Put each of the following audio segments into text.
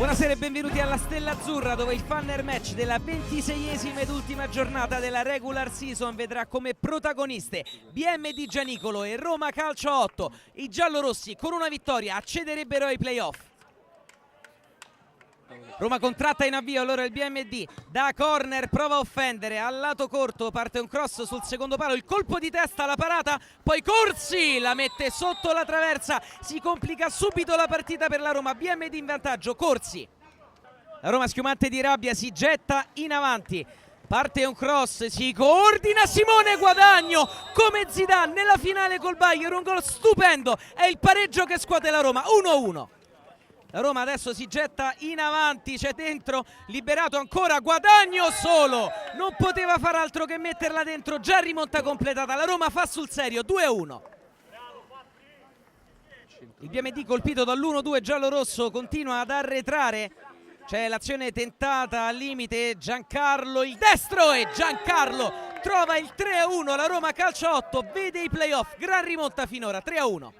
Buonasera e benvenuti alla Stella Azzurra, dove il Funner Match della 26esima ed ultima giornata della regular season vedrà come protagoniste BM di Gianicolo e Roma Calcio 8. I giallorossi con una vittoria accederebbero ai playoff. Roma contratta in avvio, allora il BMD da corner prova a offendere, al lato corto parte un cross sul secondo palo, il colpo di testa, la parata, poi Corsi la mette sotto la traversa, si complica subito la partita per la Roma, BMD in vantaggio, Corsi. La Roma schiumante di rabbia si getta in avanti, parte un cross, si coordina Simone Guadagno come Zidane nella finale col Bayern, un gol stupendo, è il pareggio che scuote la Roma, 1-1. La Roma adesso si getta in avanti, c'è dentro, liberato ancora, Guadagno solo, non poteva far altro che metterla dentro, già rimonta completata, la Roma fa sul serio, 2-1. Il BMD colpito dall'1-2 giallo-rosso continua ad arretrare, c'è l'azione tentata al limite, Giancarlo il destro e Giancarlo trova il 3-1, la Roma Calcio 8 vede i playoff, gran rimonta finora, 3-1.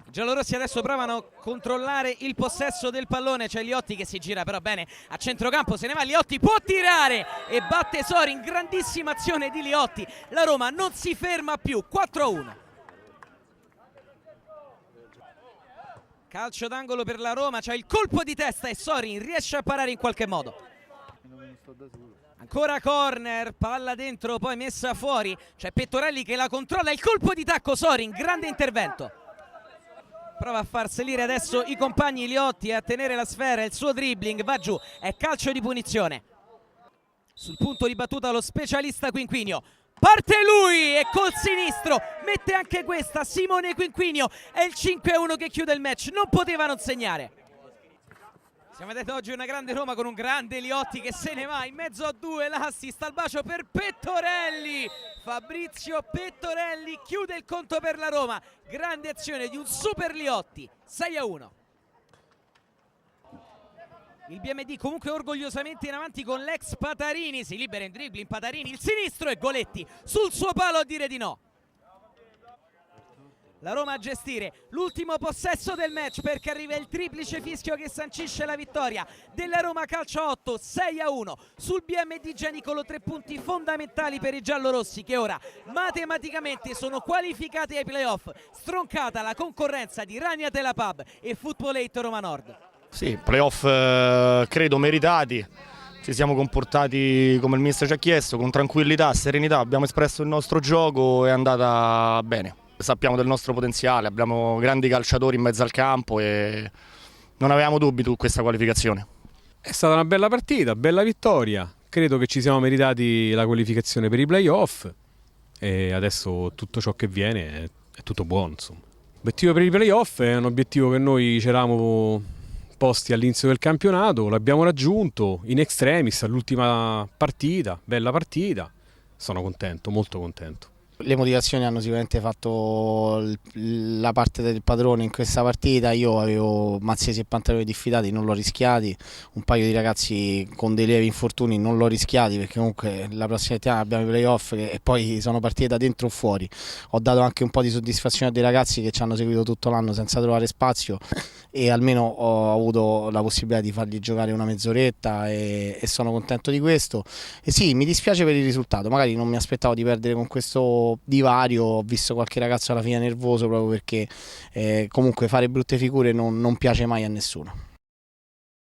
I giallorossi adesso provano a controllare il possesso del pallone, c'è Liotti che si gira però bene a centrocampo, se ne va Liotti, può tirare e batte Sorin, grandissima azione di Liotti, la Roma non si ferma più, 4-1. Calcio d'angolo per la Roma, c'è il colpo di testa e Sorin riesce a parare in qualche modo. Ancora corner, palla dentro, poi messa fuori, c'è Pettorelli che la controlla, il colpo di tacco Sorin, grande intervento. Prova a far salire adesso i compagni Liotti a tenere la sfera, il suo dribbling va giù, è calcio di punizione. Sul punto di battuta lo specialista Quinquinio, parte lui e col sinistro mette anche questa, Simone Quinquinio, è il 5-1 che chiude il match, non poteva non segnare. Siamo vedendo oggi una grande Roma con un grande Liotti che se ne va in mezzo a due, l'assist al bacio per Pettorelli, Fabrizio Pettorelli chiude il conto per la Roma, grande azione di un super Liotti, 6-1. Il BMD comunque orgogliosamente in avanti con l'ex Patarini, si libera in dribbling Patarini, il sinistro e Goletti sul suo palo a dire di no. La Roma a gestire l'ultimo possesso del match perché arriva il triplice fischio che sancisce la vittoria della Roma Calcio 8, 6-1 sul BMD Gianicolo, 3 punti fondamentali per i giallorossi che ora matematicamente sono qualificati ai playoff, stroncata la concorrenza di Rania Telapub e Football 8 Roma Nord. Sì, playoff credo meritati, ci siamo comportati come il mister ci ha chiesto, con tranquillità, serenità, abbiamo espresso il nostro gioco, è andata bene. Sappiamo del nostro potenziale, abbiamo grandi calciatori in mezzo al campo e non avevamo dubbi su questa qualificazione. È stata una bella partita, bella vittoria, credo che ci siamo meritati la qualificazione per i playoff e adesso tutto ciò che viene è tutto buono. Insomma. L'obiettivo per i playoff è un obiettivo che noi ci eravamo posti all'inizio del campionato, l'abbiamo raggiunto in extremis all'ultima partita, bella partita, sono contento, molto contento. Le motivazioni hanno sicuramente fatto la parte del padrone in questa partita, io avevo Mazzesi e Pantaloni diffidati, non l'ho rischiati, un paio di ragazzi con dei lievi infortuni non l'ho rischiati perché comunque la prossima settimana abbiamo i playoff e poi sono partite da dentro o fuori. Ho dato anche un po' di soddisfazione a dei ragazzi che ci hanno seguito tutto l'anno senza trovare spazio e almeno ho avuto la possibilità di fargli giocare una mezz'oretta e sono contento di questo. E sì, mi dispiace per il risultato, magari non mi aspettavo di perdere con questo divario, ho visto qualche ragazzo alla fine nervoso proprio perché comunque fare brutte figure non piace mai a nessuno.